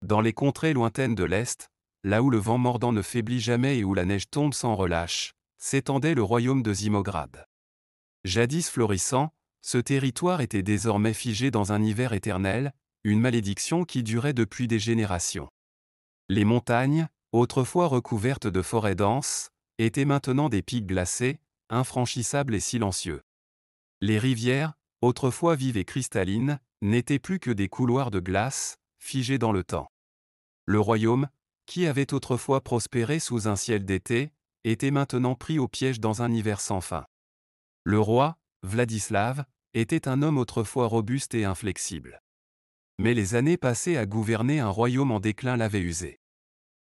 Dans les contrées lointaines de l'Est, là où le vent mordant ne faiblit jamais et où la neige tombe sans relâche, s'étendait le royaume de Zimograd. Jadis florissant, ce territoire était désormais figé dans un hiver éternel, une malédiction qui durait depuis des générations. Les montagnes, autrefois recouvertes de forêts denses, étaient maintenant des pics glacés, infranchissables et silencieux. Les rivières, autrefois vives et cristallines, n'étaient plus que des couloirs de glace, figés dans le temps. Le royaume, qui avait autrefois prospéré sous un ciel d'été, était maintenant pris au piège dans un hiver sans fin. Le roi, Vladislav, était un homme autrefois robuste et inflexible. Mais les années passées à gouverner un royaume en déclin l'avaient usé.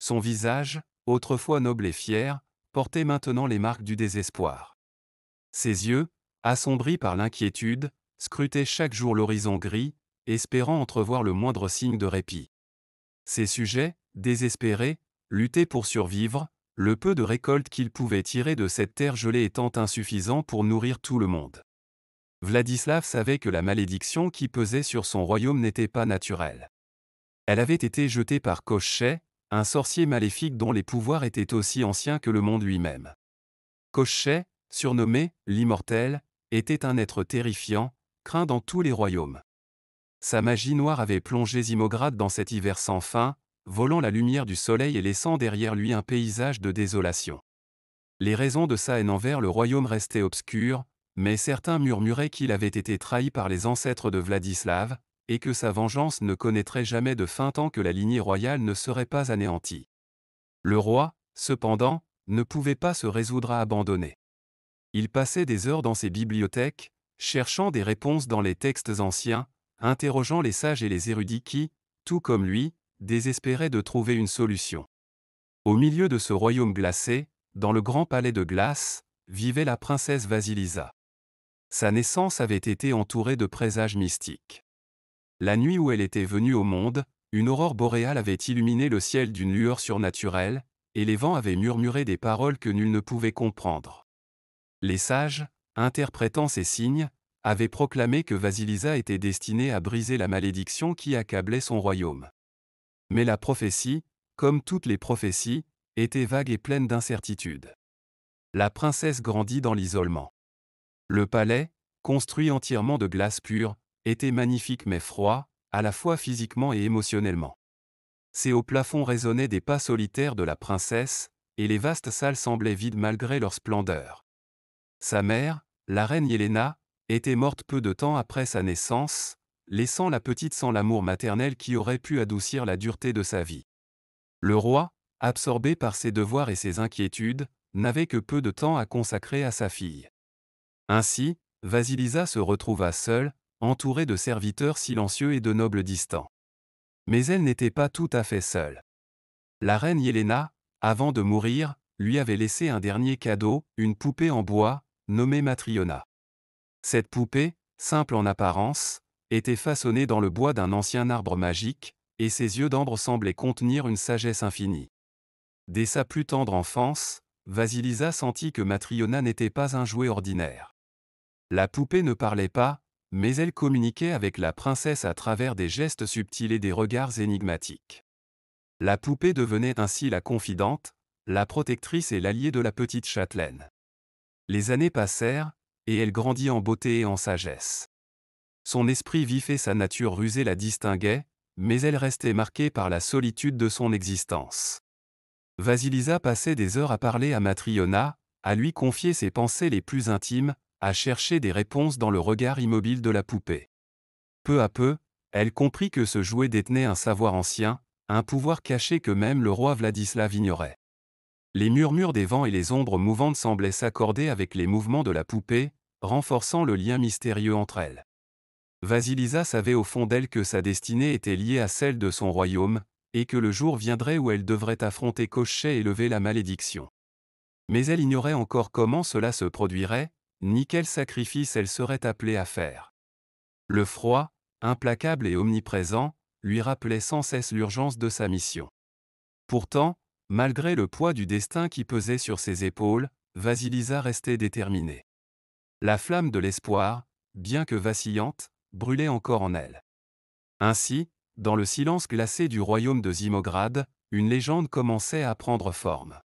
Son visage, autrefois noble et fier, portait maintenant les marques du désespoir. Ses yeux, assombris par l'inquiétude, scrutaient chaque jour l'horizon gris, espérant entrevoir le moindre signe de répit. Ses sujets, désespérés, luttaient pour survivre, le peu de récolte qu'ils pouvaient tirer de cette terre gelée étant insuffisant pour nourrir tout le monde. Vladislav savait que la malédiction qui pesait sur son royaume n'était pas naturelle. Elle avait été jetée par Koschei, un sorcier maléfique dont les pouvoirs étaient aussi anciens que le monde lui-même. Koschei, surnommé l'Immortel, était un être terrifiant, craint dans tous les royaumes. Sa magie noire avait plongé Zimograd dans cet hiver sans fin, volant la lumière du soleil et laissant derrière lui un paysage de désolation. Les raisons de sa haine envers le royaume restaient obscures, mais certains murmuraient qu'il avait été trahi par les ancêtres de Vladislav, et que sa vengeance ne connaîtrait jamais de fin tant que la lignée royale ne serait pas anéantie. Le roi, cependant, ne pouvait pas se résoudre à abandonner. Il passait des heures dans ses bibliothèques, cherchant des réponses dans les textes anciens, interrogeant les sages et les érudits qui, tout comme lui, désespéraient de trouver une solution. Au milieu de ce royaume glacé, dans le grand palais de glace, vivait la princesse Vasilisa. Sa naissance avait été entourée de présages mystiques. La nuit où elle était venue au monde, une aurore boréale avait illuminé le ciel d'une lueur surnaturelle, et les vents avaient murmuré des paroles que nul ne pouvait comprendre. Les sages, interprétant ces signes, avaient proclamé que Vasilisa était destinée à briser la malédiction qui accablait son royaume. Mais la prophétie, comme toutes les prophéties, était vague et pleine d'incertitudes. La princesse grandit dans l'isolement. Le palais, construit entièrement de glace pure, était magnifique mais froid, à la fois physiquement et émotionnellement. Ses hauts plafonds résonnaient des pas solitaires de la princesse, et les vastes salles semblaient vides malgré leur splendeur. Sa mère, la reine Yelena, était morte peu de temps après sa naissance, laissant la petite sans l'amour maternel qui aurait pu adoucir la dureté de sa vie. Le roi, absorbé par ses devoirs et ses inquiétudes, n'avait que peu de temps à consacrer à sa fille. Ainsi, Vasilisa se retrouva seule, entourée de serviteurs silencieux et de nobles distants. Mais elle n'était pas tout à fait seule. La reine Yelena, avant de mourir, lui avait laissé un dernier cadeau, une poupée en bois, nommée Matryona. Cette poupée, simple en apparence, était façonnée dans le bois d'un ancien arbre magique, et ses yeux d'ambre semblaient contenir une sagesse infinie. Dès sa plus tendre enfance, Vasilisa sentit que Matryona n'était pas un jouet ordinaire. La poupée ne parlait pas, mais elle communiquait avec la princesse à travers des gestes subtils et des regards énigmatiques. La poupée devenait ainsi la confidente, la protectrice et l'alliée de la petite châtelaine. Les années passèrent, et elle grandit en beauté et en sagesse. Son esprit vif et sa nature rusée la distinguaient, mais elle restait marquée par la solitude de son existence. Vasilisa passait des heures à parler à Matryona, à lui confier ses pensées les plus intimes, à chercher des réponses dans le regard immobile de la poupée. Peu à peu, elle comprit que ce jouet détenait un savoir ancien, un pouvoir caché que même le roi Vladislav ignorait. Les murmures des vents et les ombres mouvantes semblaient s'accorder avec les mouvements de la poupée, renforçant le lien mystérieux entre elles. Vasilisa savait au fond d'elle que sa destinée était liée à celle de son royaume, et que le jour viendrait où elle devrait affronter Koschei et lever la malédiction. Mais elle ignorait encore comment cela se produirait, ni quel sacrifice elle serait appelée à faire. Le froid, implacable et omniprésent, lui rappelait sans cesse l'urgence de sa mission. Pourtant, malgré le poids du destin qui pesait sur ses épaules, Vasilisa restait déterminée. La flamme de l'espoir, bien que vacillante, brûlait encore en elle. Ainsi, dans le silence glacé du royaume de Zimograd, une légende commençait à prendre forme.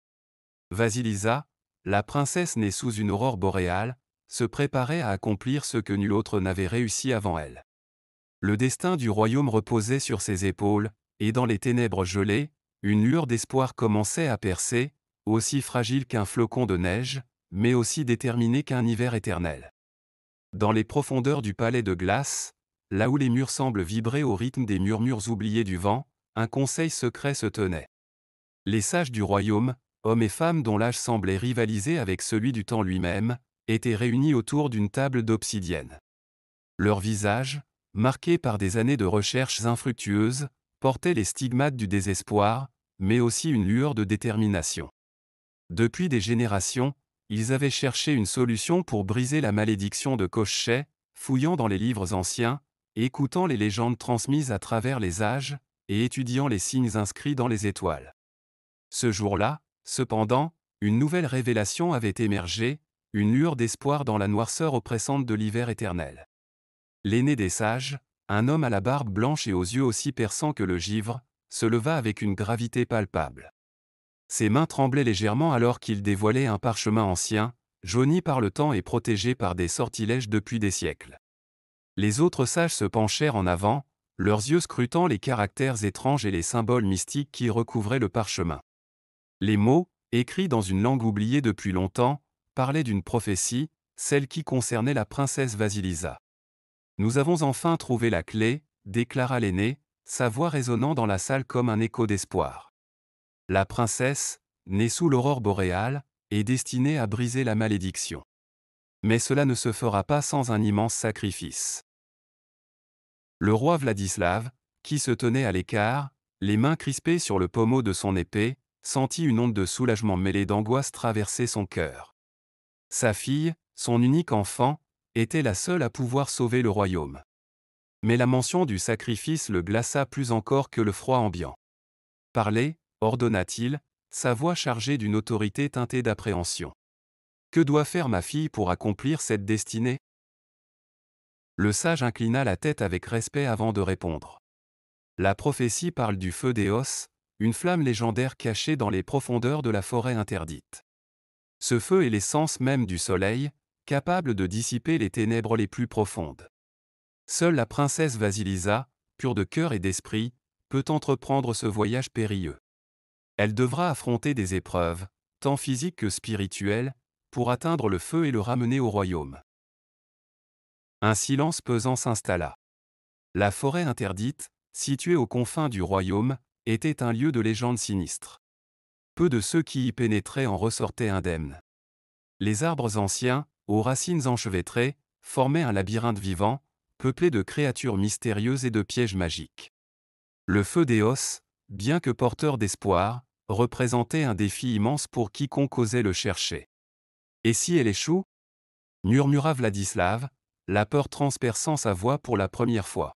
Vasilisa, la princesse née sous une aurore boréale, se préparait à accomplir ce que nul autre n'avait réussi avant elle. Le destin du royaume reposait sur ses épaules, et dans les ténèbres gelées, une lueur d'espoir commençait à percer, aussi fragile qu'un flocon de neige, mais aussi déterminée qu'un hiver éternel. Dans les profondeurs du palais de glace, là où les murs semblent vibrer au rythme des murmures oubliés du vent, un conseil secret se tenait. Les sages du royaume, hommes et femmes dont l'âge semblait rivaliser avec celui du temps lui-même, étaient réunis autour d'une table d'obsidienne. Leurs visages, marqués par des années de recherches infructueuses, portaient les stigmates du désespoir, mais aussi une lueur de détermination. Depuis des générations, ils avaient cherché une solution pour briser la malédiction de Koschei, fouillant dans les livres anciens, écoutant les légendes transmises à travers les âges, et étudiant les signes inscrits dans les étoiles. Ce jour-là, cependant, une nouvelle révélation avait émergé, une lueur d'espoir dans la noirceur oppressante de l'hiver éternel. L'aîné des sages, un homme à la barbe blanche et aux yeux aussi perçants que le givre, se leva avec une gravité palpable. Ses mains tremblaient légèrement alors qu'il dévoilait un parchemin ancien, jauni par le temps et protégé par des sortilèges depuis des siècles. Les autres sages se penchèrent en avant, leurs yeux scrutant les caractères étranges et les symboles mystiques qui recouvraient le parchemin. Les mots, écrits dans une langue oubliée depuis longtemps, parlaient d'une prophétie, celle qui concernait la princesse Vasilisa. « Nous avons enfin trouvé la clé », déclara l'aîné, sa voix résonnant dans la salle comme un écho d'espoir. La princesse, née sous l'aurore boréale, est destinée à briser la malédiction. Mais cela ne se fera pas sans un immense sacrifice. Le roi Vladislav, qui se tenait à l'écart, les mains crispées sur le pommeau de son épée, sentit une onde de soulagement mêlée d'angoisse traverser son cœur. Sa fille, son unique enfant, était la seule à pouvoir sauver le royaume. Mais la mention du sacrifice le glaça plus encore que le froid ambiant. « Parlez », ordonna-t-il, sa voix chargée d'une autorité teintée d'appréhension. « Que doit faire ma fille pour accomplir cette destinée ?» Le sage inclina la tête avec respect avant de répondre. La prophétie parle du feu d'Éos, une flamme légendaire cachée dans les profondeurs de la forêt interdite. Ce feu est l'essence même du soleil, capable de dissiper les ténèbres les plus profondes. Seule la princesse Vasilisa, pure de cœur et d'esprit, peut entreprendre ce voyage périlleux. Elle devra affronter des épreuves, tant physiques que spirituelles, pour atteindre le feu et le ramener au royaume. Un silence pesant s'installa. La forêt interdite, située aux confins du royaume, était un lieu de légende sinistre. Peu de ceux qui y pénétraient en ressortaient indemnes. Les arbres anciens, aux racines enchevêtrées, formaient un labyrinthe vivant, peuplé de créatures mystérieuses et de pièges magiques. Le feu d'Éos, bien que porteur d'espoir, représentait un défi immense pour quiconque osait le chercher. « Et si elle échoue » murmura Vladislav, la peur transperçant sa voix pour la première fois.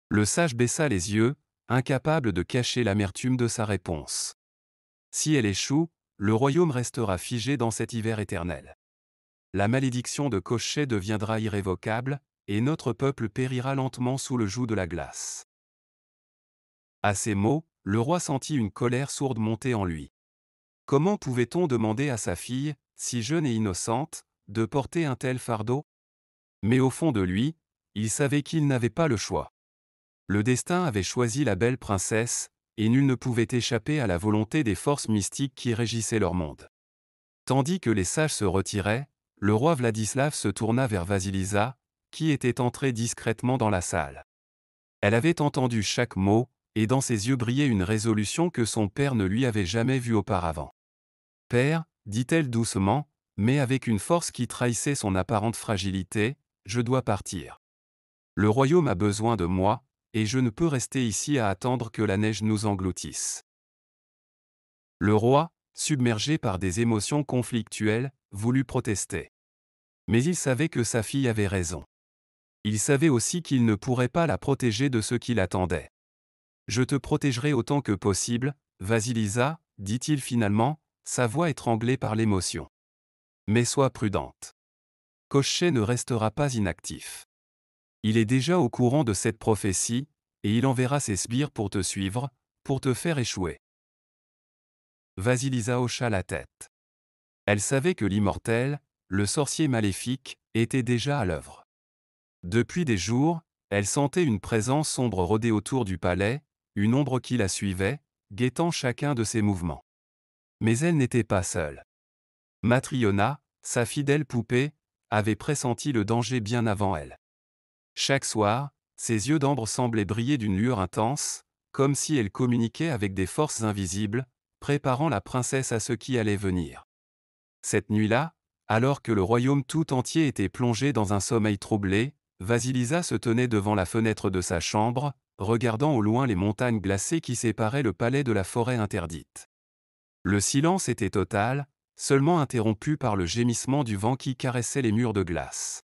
Le sage baissa les yeux, incapable de cacher l'amertume de sa réponse. Si elle échoue, le royaume restera figé dans cet hiver éternel. La malédiction de Koschei deviendra irrévocable, et notre peuple périra lentement sous le joug de la glace. À ces mots, le roi sentit une colère sourde monter en lui. Comment pouvait-on demander à sa fille, si jeune et innocente, de porter un tel fardeau? Mais au fond de lui, il savait qu'il n'avait pas le choix. Le destin avait choisi la belle princesse, et nul ne pouvait échapper à la volonté des forces mystiques qui régissaient leur monde. Tandis que les sages se retiraient, le roi Vladislav se tourna vers Vasilisa, qui était entrée discrètement dans la salle. Elle avait entendu chaque mot, et dans ses yeux brillait une résolution que son père ne lui avait jamais vue auparavant. « Père, dit-elle doucement, mais avec une force qui trahissait son apparente fragilité, je dois partir. Le royaume a besoin de moi, et je ne peux rester ici à attendre que la neige nous engloutisse. » Le roi, submergé par des émotions conflictuelles, voulut protester. Mais il savait que sa fille avait raison. Il savait aussi qu'il ne pourrait pas la protéger de ce qui l'attendait. « Je te protégerai autant que possible, Vasilisa, dit-il finalement, sa voix étranglée par l'émotion. Mais sois prudente. Koschei ne restera pas inactif. Il est déjà au courant de cette prophétie, et il enverra ses sbires pour te suivre, pour te faire échouer. Vasilisa hocha la tête. Elle savait que l'immortel, le sorcier maléfique, était déjà à l'œuvre. Depuis des jours, elle sentait une présence sombre rôder autour du palais, une ombre qui la suivait, guettant chacun de ses mouvements. Mais elle n'était pas seule. Matryona, sa fidèle poupée, avait pressenti le danger bien avant elle. Chaque soir, ses yeux d'ambre semblaient briller d'une lueur intense, comme si elle communiquait avec des forces invisibles, préparant la princesse à ce qui allait venir. Cette nuit-là, alors que le royaume tout entier était plongé dans un sommeil troublé, Vasilisa se tenait devant la fenêtre de sa chambre, regardant au loin les montagnes glacées qui séparaient le palais de la forêt interdite. Le silence était total, seulement interrompu par le gémissement du vent qui caressait les murs de glace.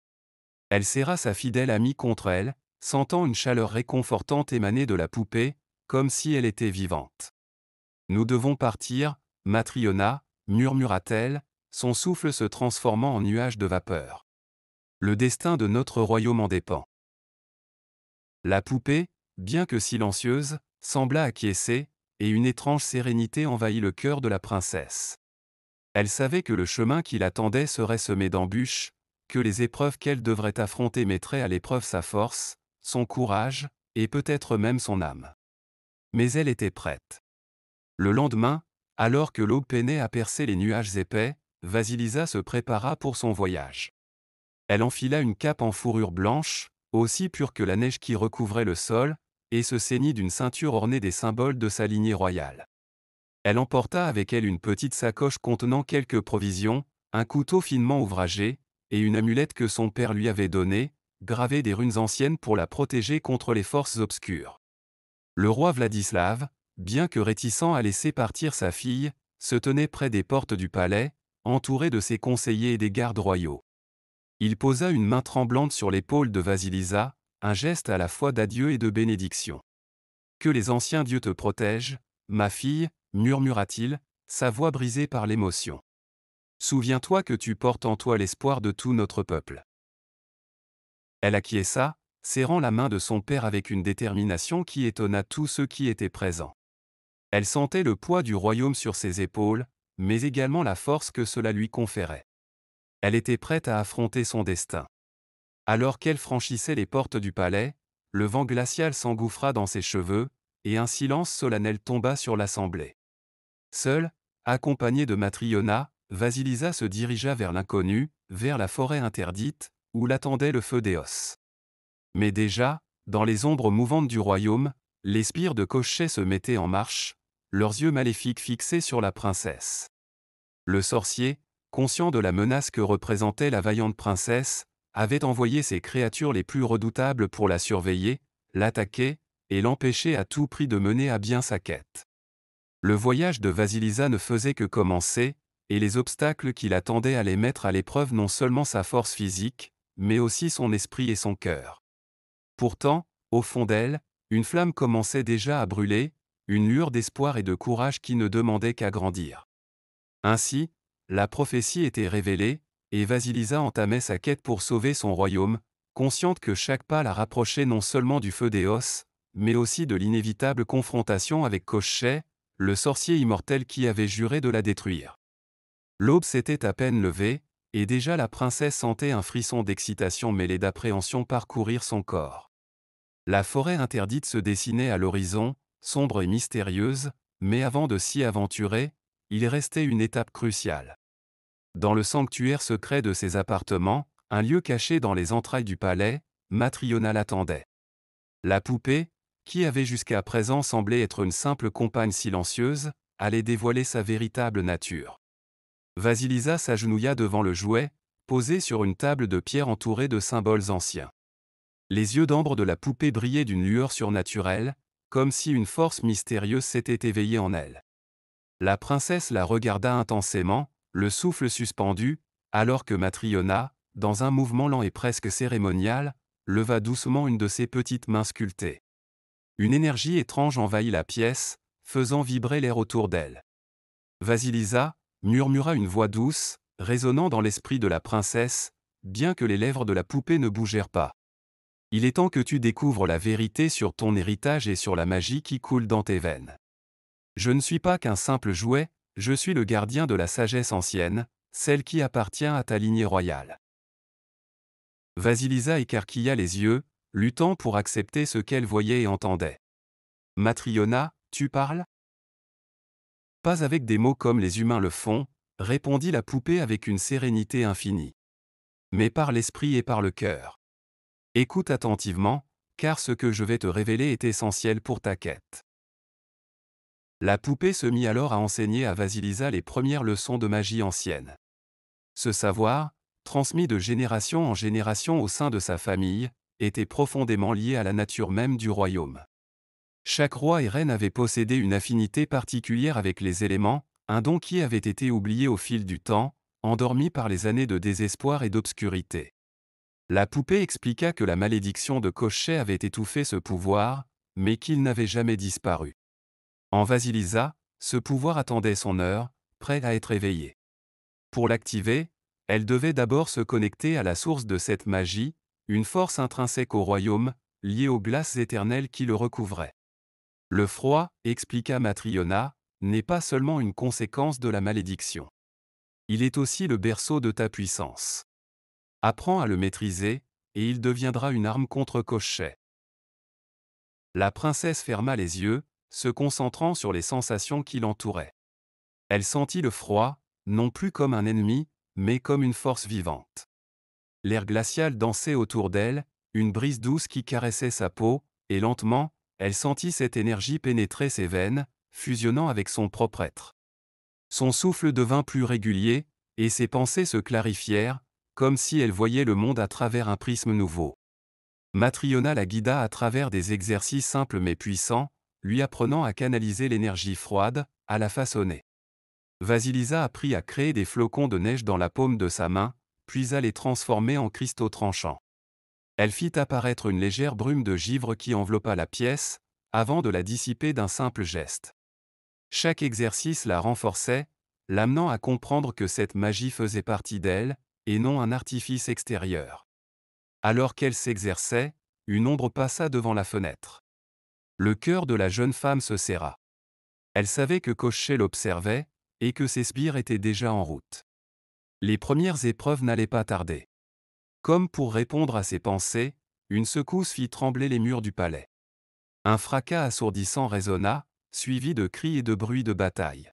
Elle serra sa fidèle amie contre elle, sentant une chaleur réconfortante émaner de la poupée, comme si elle était vivante. « Nous devons partir, Matryona, murmura-t-elle, son souffle se transformant en nuage de vapeur. Le destin de notre royaume en dépend. La poupée, bien que silencieuse, sembla acquiescer, et une étrange sérénité envahit le cœur de la princesse. Elle savait que le chemin qui l'attendait serait semé d'embûches, que les épreuves qu'elle devrait affronter mettraient à l'épreuve sa force, son courage, et peut-être même son âme. Mais elle était prête. Le lendemain, alors que l'aube peinait à percer les nuages épais, Vasilisa se prépara pour son voyage. Elle enfila une cape en fourrure blanche, aussi pure que la neige qui recouvrait le sol, et se ceignit d'une ceinture ornée des symboles de sa lignée royale. Elle emporta avec elle une petite sacoche contenant quelques provisions, un couteau finement ouvragé, et une amulette que son père lui avait donnée, gravée des runes anciennes pour la protéger contre les forces obscures. Le roi Vladislav, bien que réticent à laisser partir sa fille, se tenait près des portes du palais, entouré de ses conseillers et des gardes royaux. Il posa une main tremblante sur l'épaule de Vasilisa, un geste à la fois d'adieu et de bénédiction. « Que les anciens dieux te protègent, ma fille, murmura-t-il, sa voix brisée par l'émotion. Souviens-toi que tu portes en toi l'espoir de tout notre peuple. » Elle acquiesça, serrant la main de son père avec une détermination qui étonna tous ceux qui étaient présents. Elle sentait le poids du royaume sur ses épaules, mais également la force que cela lui conférait. Elle était prête à affronter son destin. Alors qu'elle franchissait les portes du palais, le vent glacial s'engouffra dans ses cheveux, et un silence solennel tomba sur l'assemblée. Seule, accompagnée de Matryona, Vasilisa se dirigea vers l'inconnu, vers la forêt interdite, où l'attendait le feu d'Éos. Mais déjà, dans les ombres mouvantes du royaume, les sbires de Koschei se mettaient en marche, leurs yeux maléfiques fixés sur la princesse. Le sorcier, conscient de la menace que représentait la vaillante princesse, avait envoyé ses créatures les plus redoutables pour la surveiller, l'attaquer, et l'empêcher à tout prix de mener à bien sa quête. Le voyage de Vasilisa ne faisait que commencer, et les obstacles qui l'attendaient allaient mettre à l'épreuve non seulement sa force physique, mais aussi son esprit et son cœur. Pourtant, au fond d'elle, une flamme commençait déjà à brûler, une lueur d'espoir et de courage qui ne demandait qu'à grandir. Ainsi, la prophétie était révélée, et Vasilisa entamait sa quête pour sauver son royaume, consciente que chaque pas la rapprochait non seulement du feu d'Éos, mais aussi de l'inévitable confrontation avec Koschei, le sorcier immortel qui avait juré de la détruire. L'aube s'était à peine levée, et déjà la princesse sentait un frisson d'excitation mêlé d'appréhension parcourir son corps. La forêt interdite se dessinait à l'horizon, sombre et mystérieuse, mais avant de s'y aventurer, il restait une étape cruciale. Dans le sanctuaire secret de ses appartements, un lieu caché dans les entrailles du palais, Matryona l'attendait. La poupée, qui avait jusqu'à présent semblé être une simple compagne silencieuse, allait dévoiler sa véritable nature. Vasilisa s'agenouilla devant le jouet, posé sur une table de pierre entourée de symboles anciens. Les yeux d'ambre de la poupée brillaient d'une lueur surnaturelle, comme si une force mystérieuse s'était éveillée en elle. La princesse la regarda intensément, le souffle suspendu, alors que Matryona, dans un mouvement lent et presque cérémonial, leva doucement une de ses petites mains sculptées. Une énergie étrange envahit la pièce, faisant vibrer l'air autour d'elle. « Vasilisa » murmura une voix douce, résonnant dans l'esprit de la princesse, bien que les lèvres de la poupée ne bougèrent pas. Il est temps que tu découvres la vérité sur ton héritage et sur la magie qui coule dans tes veines. Je ne suis pas qu'un simple jouet, je suis le gardien de la sagesse ancienne, celle qui appartient à ta lignée royale. Vasilisa écarquilla les yeux, luttant pour accepter ce qu'elle voyait et entendait. Matryona, tu parles? Pas avec des mots comme les humains le font, répondit la poupée avec une sérénité infinie. Mais par l'esprit et par le cœur. Écoute attentivement, car ce que je vais te révéler est essentiel pour ta quête. La poupée se mit alors à enseigner à Vasilisa les premières leçons de magie ancienne. Ce savoir, transmis de génération en génération au sein de sa famille, était profondément lié à la nature même du royaume. Chaque roi et reine avait possédé une affinité particulière avec les éléments, un don qui avait été oublié au fil du temps, endormi par les années de désespoir et d'obscurité. La poupée expliqua que la malédiction de Koschei avait étouffé ce pouvoir, mais qu'il n'avait jamais disparu. En Vasilisa, ce pouvoir attendait son heure, prêt à être éveillé. Pour l'activer, elle devait d'abord se connecter à la source de cette magie, une force intrinsèque au royaume, liée aux glaces éternelles qui le recouvraient. Le froid, expliqua Matryona, n'est pas seulement une conséquence de la malédiction. Il est aussi le berceau de ta puissance. Apprends à le maîtriser, et il deviendra une arme contre Koschei. La princesse ferma les yeux, se concentrant sur les sensations qui l'entouraient. Elle sentit le froid, non plus comme un ennemi, mais comme une force vivante. L'air glacial dansait autour d'elle, une brise douce qui caressait sa peau, et lentement, elle sentit cette énergie pénétrer ses veines, fusionnant avec son propre être. Son souffle devint plus régulier, et ses pensées se clarifièrent, comme si elle voyait le monde à travers un prisme nouveau. Matryona la guida à travers des exercices simples mais puissants, lui apprenant à canaliser l'énergie froide, à la façonner. Vasilisa apprit à créer des flocons de neige dans la paume de sa main, puis à les transformer en cristaux tranchants. Elle fit apparaître une légère brume de givre qui enveloppa la pièce, avant de la dissiper d'un simple geste. Chaque exercice la renforçait, l'amenant à comprendre que cette magie faisait partie d'elle, et non un artifice extérieur. Alors qu'elle s'exerçait, une ombre passa devant la fenêtre. Le cœur de la jeune femme se serra. Elle savait que Koschei l'observait, et que ses sbires étaient déjà en route. Les premières épreuves n'allaient pas tarder. Comme pour répondre à ses pensées, une secousse fit trembler les murs du palais. Un fracas assourdissant résonna, suivi de cris et de bruits de bataille.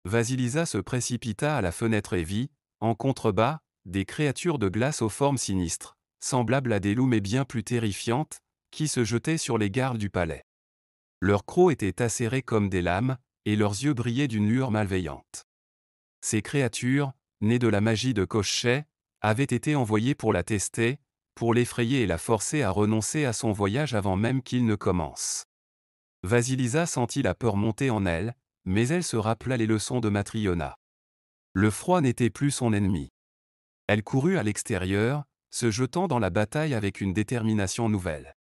Vasilisa se précipita à la fenêtre et vit, en contrebas, des créatures de glace aux formes sinistres, semblables à des loups mais bien plus terrifiantes, qui se jetaient sur les gardes du palais. Leurs crocs étaient acérés comme des lames, et leurs yeux brillaient d'une lueur malveillante. Ces créatures, nées de la magie de Koschei, avaient été envoyées pour la tester, pour l'effrayer et la forcer à renoncer à son voyage avant même qu'il ne commence. Vasilisa sentit la peur monter en elle, mais elle se rappela les leçons de Matryona. Le froid n'était plus son ennemi. Elle courut à l'extérieur, se jetant dans la bataille avec une détermination nouvelle.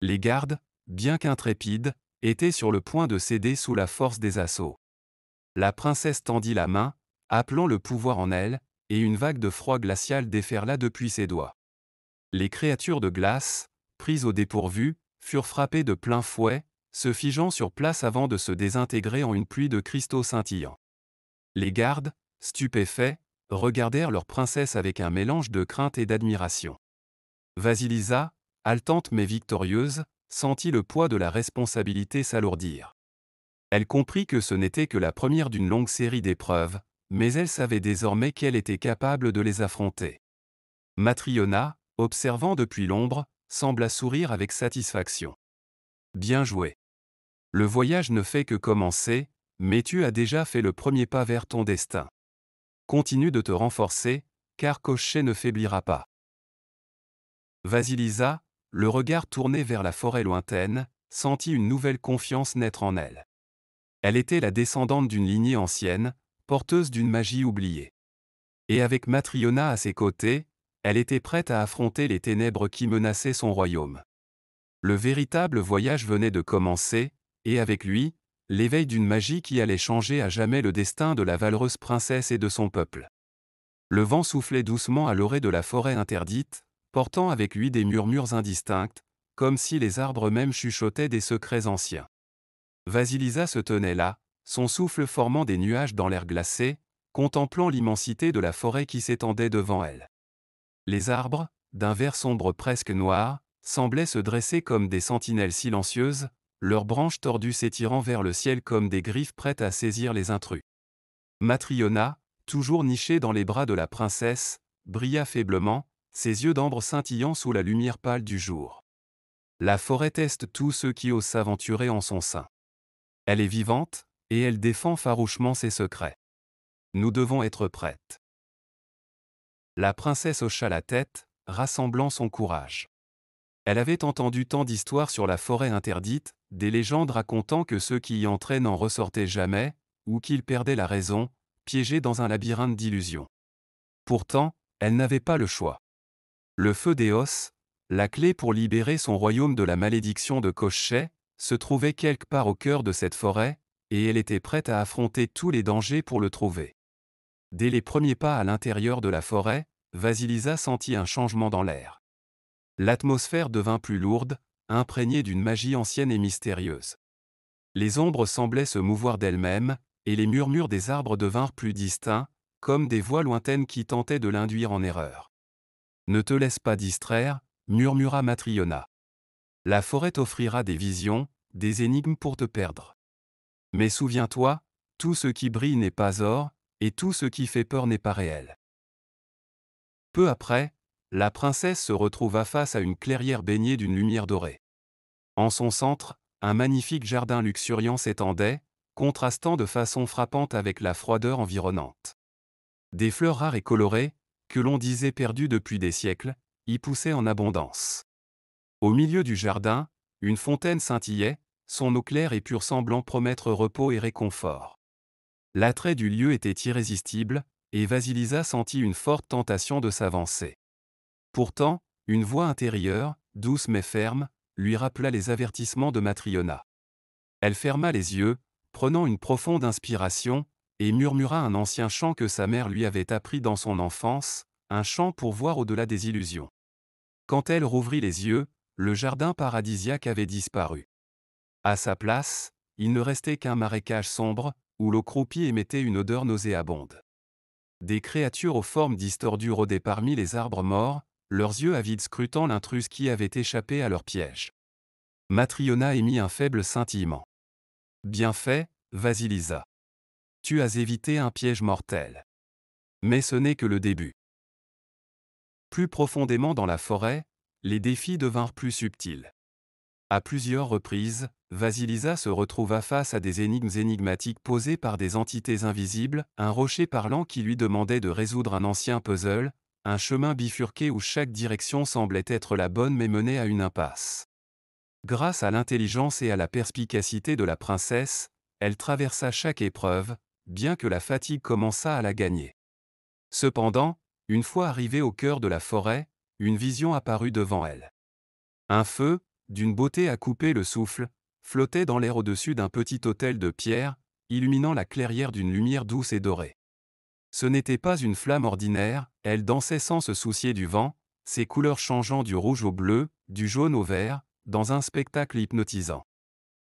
Les gardes, bien qu'intrépides, étaient sur le point de céder sous la force des assauts. La princesse tendit la main, appelant le pouvoir en elle, et une vague de froid glacial déferla depuis ses doigts. Les créatures de glace, prises au dépourvu, furent frappées de plein fouet, se figeant sur place avant de se désintégrer en une pluie de cristaux scintillants. Les gardes, stupéfaits, regardèrent leur princesse avec un mélange de crainte et d'admiration. Vasilisa, haletante mais victorieuse, sentit le poids de la responsabilité s'alourdir. Elle comprit que ce n'était que la première d'une longue série d'épreuves, mais elle savait désormais qu'elle était capable de les affronter. Matryona, observant depuis l'ombre, sembla sourire avec satisfaction. Bien joué. Le voyage ne fait que commencer, mais tu as déjà fait le premier pas vers ton destin. Continue de te renforcer, car Koschei ne faiblira pas. Vasilisa, le regard tourné vers la forêt lointaine, sentit une nouvelle confiance naître en elle. Elle était la descendante d'une lignée ancienne, porteuse d'une magie oubliée. Et avec Matryona à ses côtés, elle était prête à affronter les ténèbres qui menaçaient son royaume. Le véritable voyage venait de commencer, et avec lui, l'éveil d'une magie qui allait changer à jamais le destin de la valeureuse princesse et de son peuple. Le vent soufflait doucement à l'orée de la forêt interdite, portant avec lui des murmures indistincts, comme si les arbres eux-mêmes chuchotaient des secrets anciens. Vasilisa se tenait là, son souffle formant des nuages dans l'air glacé, contemplant l'immensité de la forêt qui s'étendait devant elle. Les arbres, d'un vert sombre presque noir, semblaient se dresser comme des sentinelles silencieuses, leurs branches tordues s'étirant vers le ciel comme des griffes prêtes à saisir les intrus. Matryona, toujours nichée dans les bras de la princesse, brilla faiblement, ses yeux d'ambre scintillant sous la lumière pâle du jour. La forêt teste tous ceux qui osent s'aventurer en son sein. Elle est vivante, et elle défend farouchement ses secrets. Nous devons être prêtes. La princesse hocha la tête, rassemblant son courage. Elle avait entendu tant d'histoires sur la forêt interdite, des légendes racontant que ceux qui y entraient n'en ressortaient jamais, ou qu'ils perdaient la raison, piégés dans un labyrinthe d'illusions. Pourtant, elle n'avait pas le choix. Le feu d'Éos, la clé pour libérer son royaume de la malédiction de Koschei, se trouvait quelque part au cœur de cette forêt, et elle était prête à affronter tous les dangers pour le trouver. Dès les premiers pas à l'intérieur de la forêt, Vasilisa sentit un changement dans l'air. L'atmosphère devint plus lourde, imprégnée d'une magie ancienne et mystérieuse. Les ombres semblaient se mouvoir d'elles-mêmes, et les murmures des arbres devinrent plus distincts, comme des voix lointaines qui tentaient de l'induire en erreur. « Ne te laisse pas distraire », murmura Matryona. « La forêt t'offrira des visions, des énigmes pour te perdre. Mais souviens-toi, tout ce qui brille n'est pas or, et tout ce qui fait peur n'est pas réel. » Peu après, la princesse se retrouva face à une clairière baignée d'une lumière dorée. En son centre, un magnifique jardin luxuriant s'étendait, contrastant de façon frappante avec la froideur environnante. Des fleurs rares et colorées, que l'on disait perdues depuis des siècles, y poussaient en abondance. Au milieu du jardin, une fontaine scintillait, son eau claire et pure semblant promettre repos et réconfort. L'attrait du lieu était irrésistible, et Vasilisa sentit une forte tentation de s'avancer. Pourtant, une voix intérieure, douce mais ferme, lui rappela les avertissements de Matryona. Elle ferma les yeux, prenant une profonde inspiration, et murmura un ancien chant que sa mère lui avait appris dans son enfance, un chant pour voir au-delà des illusions. Quand elle rouvrit les yeux, le jardin paradisiaque avait disparu. À sa place, il ne restait qu'un marécage sombre, où l'eau croupie émettait une odeur nauséabonde. Des créatures aux formes distordues rôdaient parmi les arbres morts, leurs yeux avides scrutant l'intruse qui avait échappé à leur piège. Matryona émit un faible scintillement. « Bien fait, Vasilisa. Tu as évité un piège mortel. Mais ce n'est que le début. » Plus profondément dans la forêt, les défis devinrent plus subtils. À plusieurs reprises, Vasilisa se retrouva face à des énigmes énigmatiques posées par des entités invisibles, un rocher parlant qui lui demandait de résoudre un ancien puzzle, un chemin bifurqué où chaque direction semblait être la bonne mais menait à une impasse. Grâce à l'intelligence et à la perspicacité de la princesse, elle traversa chaque épreuve, bien que la fatigue commençât à la gagner. Cependant, une fois arrivée au cœur de la forêt, une vision apparut devant elle. Un feu, d'une beauté à couper le souffle, flottait dans l'air au-dessus d'un petit autel de pierre, illuminant la clairière d'une lumière douce et dorée. Ce n'était pas une flamme ordinaire, elle dansait sans se soucier du vent, ses couleurs changeant du rouge au bleu, du jaune au vert, dans un spectacle hypnotisant.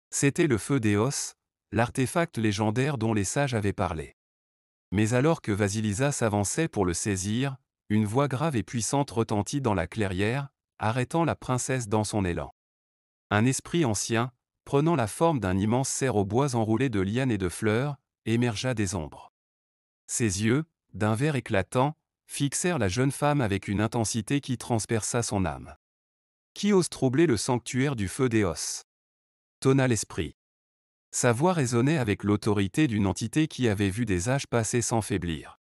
C'était le feu d'Éos, l'artefact légendaire dont les sages avaient parlé. Mais alors que Vasilisa s'avançait pour le saisir, une voix grave et puissante retentit dans la clairière, arrêtant la princesse dans son élan. Un esprit ancien, prenant la forme d'un immense cerf aux bois enroulé de lianes et de fleurs, émergea des ombres. Ses yeux, d'un vert éclatant, fixèrent la jeune femme avec une intensité qui transperça son âme. « Qui ose troubler le sanctuaire du feu d'Éos ?» tonna l'esprit. Sa voix résonnait avec l'autorité d'une entité qui avait vu des âges passés sans faiblir.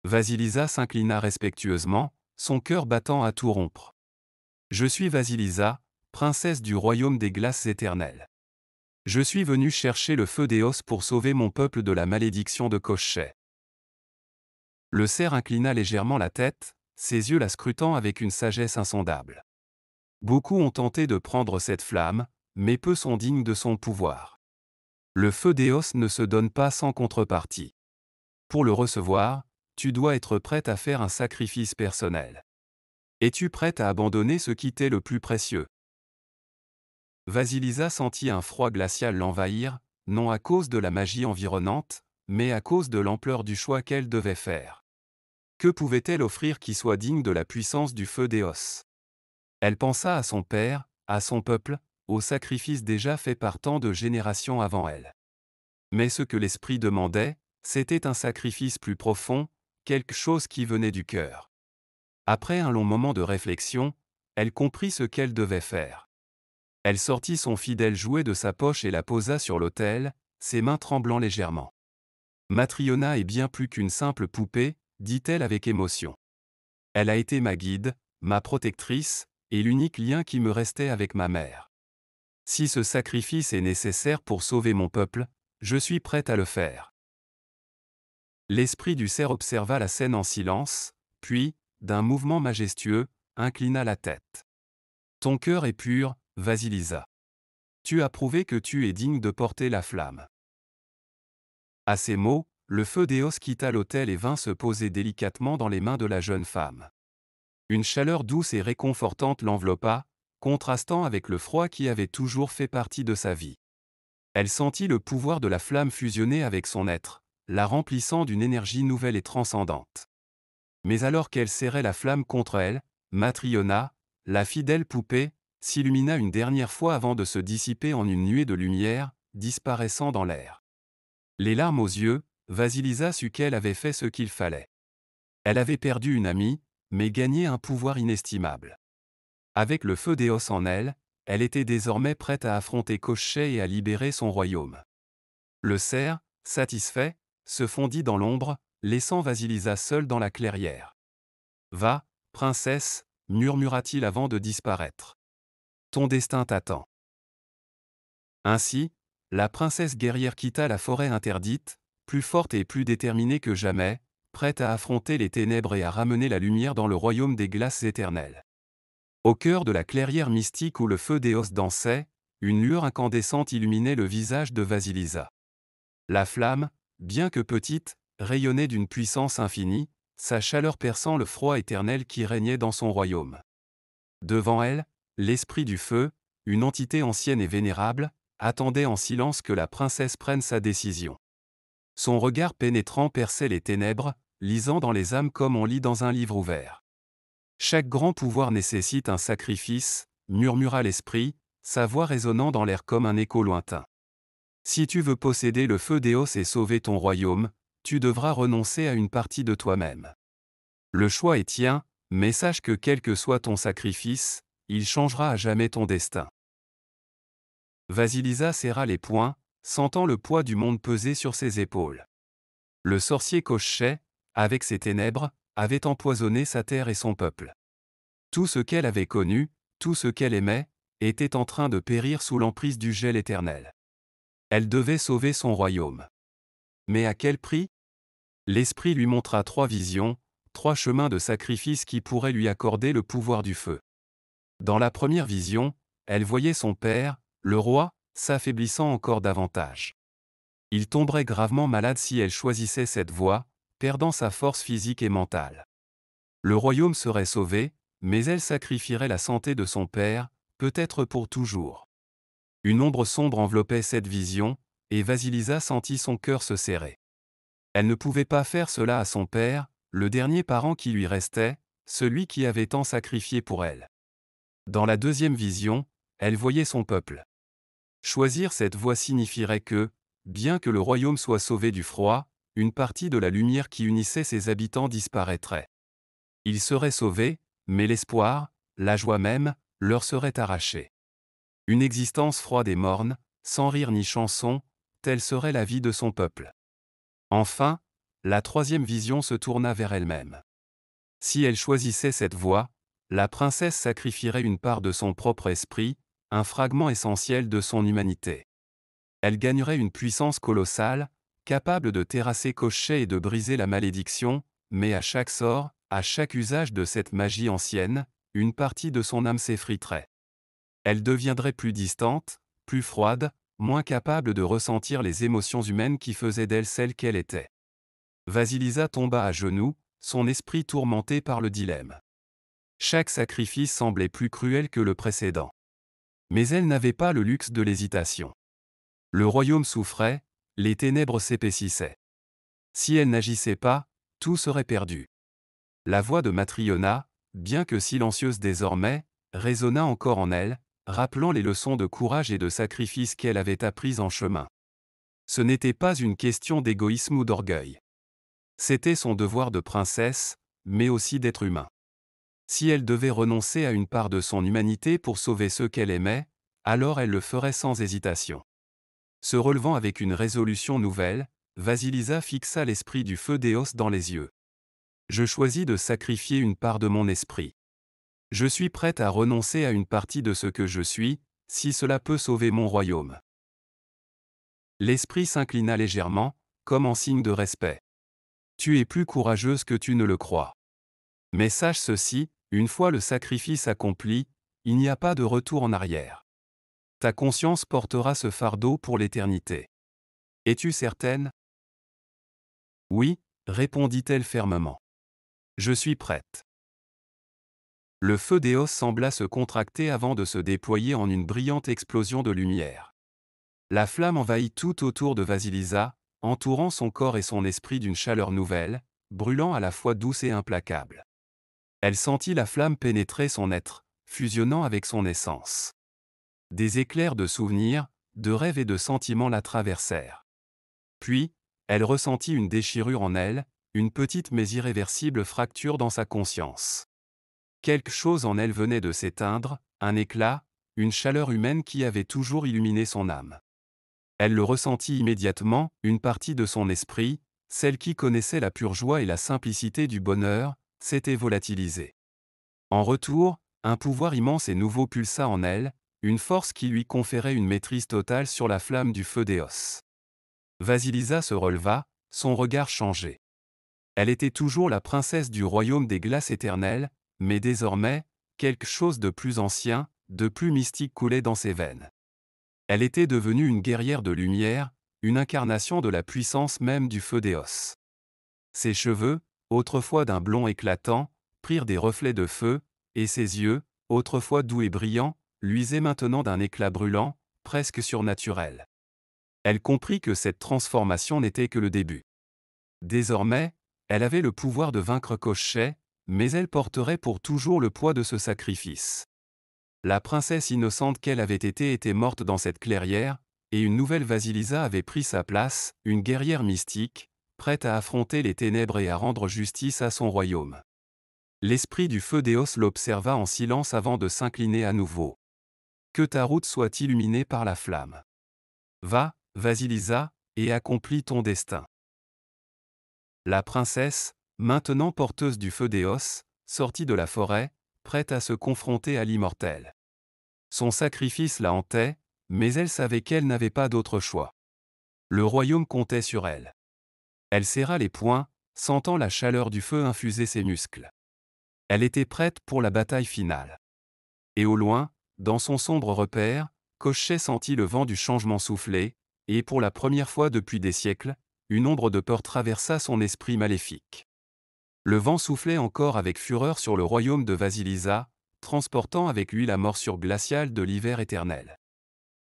Vasilisa s'inclina respectueusement, son cœur battant à tout rompre. « Je suis Vasilisa, princesse du royaume des glaces éternelles. Je suis venue chercher le feu d'Éos pour sauver mon peuple de la malédiction de Koschei. » Le cerf inclina légèrement la tête, ses yeux la scrutant avec une sagesse insondable. Beaucoup ont tenté de prendre cette flamme, mais peu sont dignes de son pouvoir. Le feu d'Éos ne se donne pas sans contrepartie. Pour le recevoir, tu dois être prête à faire un sacrifice personnel. Es-tu prête à abandonner ce qui t'est le plus précieux? Vasilisa sentit un froid glacial l'envahir, non à cause de la magie environnante, mais à cause de l'ampleur du choix qu'elle devait faire. Que pouvait-elle offrir qui soit digne de la puissance du feu d'Éos? Elle pensa à son père, à son peuple, au sacrifice déjà fait par tant de générations avant elle. Mais ce que l'esprit demandait, c'était un sacrifice plus profond, quelque chose qui venait du cœur. Après un long moment de réflexion, elle comprit ce qu'elle devait faire. Elle sortit son fidèle jouet de sa poche et la posa sur l'autel, ses mains tremblant légèrement. Matryona est bien plus qu'une simple poupée, dit-elle avec émotion. Elle a été ma guide, ma protectrice, et l'unique lien qui me restait avec ma mère. Si ce sacrifice est nécessaire pour sauver mon peuple, je suis prête à le faire. L'esprit du cerf observa la scène en silence, puis, d'un mouvement majestueux, inclina la tête. Ton cœur est pur, Vasilisa. Tu as prouvé que tu es digne de porter la flamme. À ces mots, le feu d'Éos quitta l'autel et vint se poser délicatement dans les mains de la jeune femme. Une chaleur douce et réconfortante l'enveloppa, contrastant avec le froid qui avait toujours fait partie de sa vie. Elle sentit le pouvoir de la flamme fusionner avec son être, la remplissant d'une énergie nouvelle et transcendante. Mais alors qu'elle serrait la flamme contre elle, Matryona, la fidèle poupée, s'illumina une dernière fois avant de se dissiper en une nuée de lumière, disparaissant dans l'air. Les larmes aux yeux, Vasilisa sut qu'elle avait fait ce qu'il fallait. Elle avait perdu une amie, mais gagné un pouvoir inestimable. Avec le feu d'Éos en elle, elle était désormais prête à affronter Koschei et à libérer son royaume. Le cerf, satisfait, se fondit dans l'ombre, laissant Vasilisa seule dans la clairière. « Va, princesse, murmura-t-il avant de disparaître. Ton destin t'attend. » Ainsi, la princesse guerrière quitta la forêt interdite, plus forte et plus déterminée que jamais, prête à affronter les ténèbres et à ramener la lumière dans le royaume des glaces éternelles. Au cœur de la clairière mystique où le feu d'Éos dansait, une lueur incandescente illuminait le visage de Vasilisa. La flamme, bien que petite, rayonnait d'une puissance infinie, sa chaleur perçant le froid éternel qui régnait dans son royaume. Devant elle, l'esprit du feu, une entité ancienne et vénérable, attendait en silence que la princesse prenne sa décision. Son regard pénétrant perçait les ténèbres, lisant dans les âmes comme on lit dans un livre ouvert. Chaque grand pouvoir nécessite un sacrifice, murmura l'esprit, sa voix résonnant dans l'air comme un écho lointain. Si tu veux posséder le feu d'Éos et sauver ton royaume, tu devras renoncer à une partie de toi-même. Le choix est tien, mais sache que quel que soit ton sacrifice, il changera à jamais ton destin. Vasilisa serra les poings, sentant le poids du monde peser sur ses épaules. Le sorcier Koschei, avec ses ténèbres, avait empoisonné sa terre et son peuple. Tout ce qu'elle avait connu, tout ce qu'elle aimait, était en train de périr sous l'emprise du gel éternel. Elle devait sauver son royaume. Mais à quel prix? L'esprit lui montra 3 visions, 3 chemins de sacrifice qui pourraient lui accorder le pouvoir du feu. Dans la première vision, elle voyait son père, le roi, s'affaiblissant encore davantage. Il tomberait gravement malade si elle choisissait cette voie, perdant sa force physique et mentale. Le royaume serait sauvé, mais elle sacrifierait la santé de son père, peut-être pour toujours. Une ombre sombre enveloppait cette vision, et Vasilisa sentit son cœur se serrer. Elle ne pouvait pas faire cela à son père, le dernier parent qui lui restait, celui qui avait tant sacrifié pour elle. Dans la deuxième vision, elle voyait son peuple. Choisir cette voie signifierait que, bien que le royaume soit sauvé du froid, une partie de la lumière qui unissait ses habitants disparaîtrait. Ils seraient sauvés, mais l'espoir, la joie même, leur serait arraché. Une existence froide et morne, sans rire ni chanson, telle serait la vie de son peuple. Enfin, la troisième vision se tourna vers elle-même. Si elle choisissait cette voie, la princesse sacrifierait une part de son propre esprit, un fragment essentiel de son humanité. Elle gagnerait une puissance colossale, capable de terrasser Koschei et de briser la malédiction, mais à chaque sort, à chaque usage de cette magie ancienne, une partie de son âme s'effriterait. Elle deviendrait plus distante, plus froide, moins capable de ressentir les émotions humaines qui faisaient d'elle celle qu'elle était. Vasilisa tomba à genoux, son esprit tourmenté par le dilemme. Chaque sacrifice semblait plus cruel que le précédent. Mais elle n'avait pas le luxe de l'hésitation. Le royaume souffrait, les ténèbres s'épaississaient. Si elle n'agissait pas, tout serait perdu. La voix de Matryona, bien que silencieuse désormais, résonna encore en elle, rappelant les leçons de courage et de sacrifice qu'elle avait apprises en chemin. Ce n'était pas une question d'égoïsme ou d'orgueil. C'était son devoir de princesse, mais aussi d'être humain. Si elle devait renoncer à une part de son humanité pour sauver ceux qu'elle aimait, alors elle le ferait sans hésitation. Se relevant avec une résolution nouvelle, Vasilisa fixa l'esprit du feu d'Éos dans les yeux. Je choisis de sacrifier une part de mon esprit. Je suis prête à renoncer à une partie de ce que je suis, si cela peut sauver mon royaume. L'esprit s'inclina légèrement, comme en signe de respect. Tu es plus courageuse que tu ne le crois. Mais sache ceci, une fois le sacrifice accompli, il n'y a pas de retour en arrière. Ta conscience portera ce fardeau pour l'éternité. Es-tu certaine? Oui, répondit-elle fermement. Je suis prête. Le feu d'Éos sembla se contracter avant de se déployer en une brillante explosion de lumière. La flamme envahit tout autour de Vasilisa, entourant son corps et son esprit d'une chaleur nouvelle, brûlant à la fois douce et implacable. Elle sentit la flamme pénétrer son être, fusionnant avec son essence. Des éclairs de souvenirs, de rêves et de sentiments la traversèrent. Puis, elle ressentit une déchirure en elle, une petite mais irréversible fracture dans sa conscience. Quelque chose en elle venait de s'éteindre, un éclat, une chaleur humaine qui avait toujours illuminé son âme. Elle le ressentit immédiatement, une partie de son esprit, celle qui connaissait la pure joie et la simplicité du bonheur, s'était volatilisée. En retour, un pouvoir immense et nouveau pulsa en elle, une force qui lui conférait une maîtrise totale sur la flamme du feu d'Éos. Vasilisa se releva, son regard changé. Elle était toujours la princesse du royaume des glaces éternelles, mais désormais, quelque chose de plus ancien, de plus mystique coulait dans ses veines. Elle était devenue une guerrière de lumière, une incarnation de la puissance même du feu d'Éos. Ses cheveux, autrefois d'un blond éclatant, prirent des reflets de feu, et ses yeux, autrefois doux et brillants, luisaient maintenant d'un éclat brûlant, presque surnaturel. Elle comprit que cette transformation n'était que le début. Désormais, elle avait le pouvoir de vaincre Koschei, mais elle porterait pour toujours le poids de ce sacrifice. La princesse innocente qu'elle avait été était morte dans cette clairière, et une nouvelle Vasilisa avait pris sa place, une guerrière mystique, prête à affronter les ténèbres et à rendre justice à son royaume. L'esprit du feu d'Éos l'observa en silence avant de s'incliner à nouveau. Que ta route soit illuminée par la flamme. Va, Vasilisa, et accomplis ton destin. La princesse, maintenant porteuse du feu d'Éos, sortit de la forêt, prête à se confronter à l'immortel. Son sacrifice la hantait, mais elle savait qu'elle n'avait pas d'autre choix. Le royaume comptait sur elle. Elle serra les poings, sentant la chaleur du feu infuser ses muscles. Elle était prête pour la bataille finale. Et au loin, dans son sombre repère, Koschei sentit le vent du changement souffler, et pour la première fois depuis des siècles, une ombre de peur traversa son esprit maléfique. Le vent soufflait encore avec fureur sur le royaume de Vasilisa, transportant avec lui la morsure glaciale de l'hiver éternel.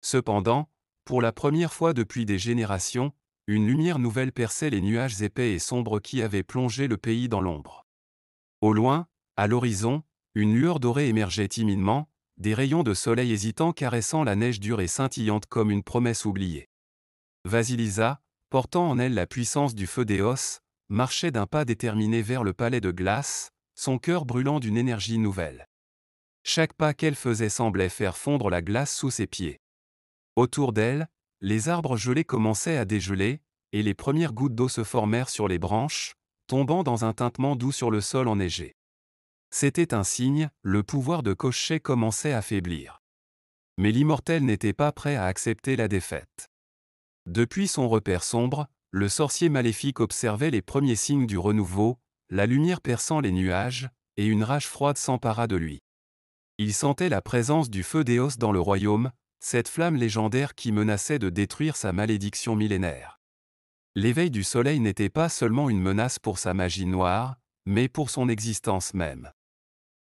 Cependant, pour la première fois depuis des générations, une lumière nouvelle perçait les nuages épais et sombres qui avaient plongé le pays dans l'ombre. Au loin, à l'horizon, une lueur dorée émergeait timidement, des rayons de soleil hésitants caressant la neige dure et scintillante comme une promesse oubliée. Vasilisa, portant en elle la puissance du feu d'Éos, marchait d'un pas déterminé vers le palais de glace, son cœur brûlant d'une énergie nouvelle. Chaque pas qu'elle faisait semblait faire fondre la glace sous ses pieds. Autour d'elle, les arbres gelés commençaient à dégeler, et les premières gouttes d'eau se formèrent sur les branches, tombant dans un tintement doux sur le sol enneigé. C'était un signe, le pouvoir de Koschei commençait à faiblir. Mais l'immortel n'était pas prêt à accepter la défaite. Depuis son repère sombre, le sorcier maléfique observait les premiers signes du renouveau, la lumière perçant les nuages, et une rage froide s'empara de lui. Il sentait la présence du feu d'Éos dans le royaume, cette flamme légendaire qui menaçait de détruire sa malédiction millénaire. L'éveil du soleil n'était pas seulement une menace pour sa magie noire, mais pour son existence même.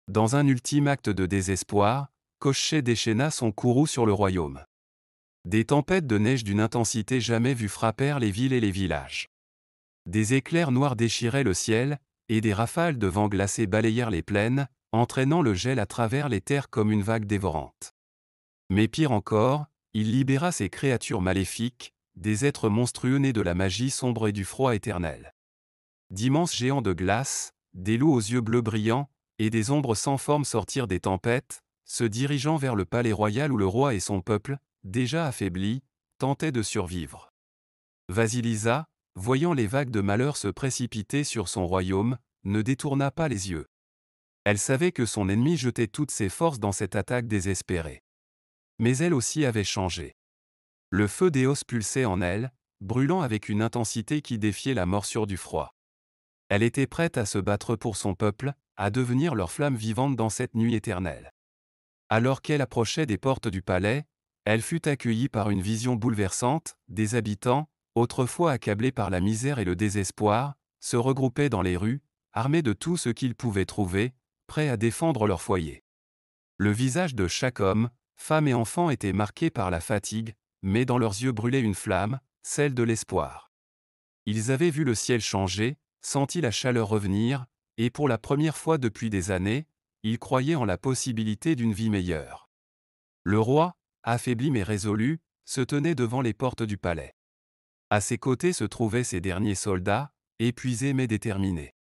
Dans un ultime acte de désespoir, Koschei déchaîna son courroux sur le royaume. Des tempêtes de neige d'une intensité jamais vue frappèrent les villes et les villages. Des éclairs noirs déchiraient le ciel, et des rafales de vent glacé balayèrent les plaines, entraînant le gel à travers les terres comme une vague dévorante. Mais pire encore, il libéra ces créatures maléfiques, des êtres monstrueux nés de la magie sombre et du froid éternel. D'immenses géants de glace, des loups aux yeux bleus brillants, et des ombres sans forme sortirent des tempêtes, se dirigeant vers le palais royal où le roi et son peuple, déjà affaiblis, tentaient de survivre. Vasilisa, voyant les vagues de malheur se précipiter sur son royaume, ne détourna pas les yeux. Elle savait que son ennemi jetait toutes ses forces dans cette attaque désespérée. Mais elle aussi avait changé. Le feu d'Éos pulsait en elle, brûlant avec une intensité qui défiait la morsure du froid. Elle était prête à se battre pour son peuple, à devenir leur flamme vivante dans cette nuit éternelle. Alors qu'elle approchait des portes du palais, elle fut accueillie par une vision bouleversante, des habitants, autrefois accablés par la misère et le désespoir, se regroupaient dans les rues, armés de tout ce qu'ils pouvaient trouver, prêts à défendre leur foyer. Le visage de chaque homme, femme et enfant était marqué par la fatigue, mais dans leurs yeux brûlait une flamme, celle de l'espoir. Ils avaient vu le ciel changer, senti la chaleur revenir, et pour la première fois depuis des années, ils croyaient en la possibilité d'une vie meilleure. Le roi, affaibli mais résolu, se tenait devant les portes du palais. À ses côtés se trouvaient ses derniers soldats, épuisés mais déterminés.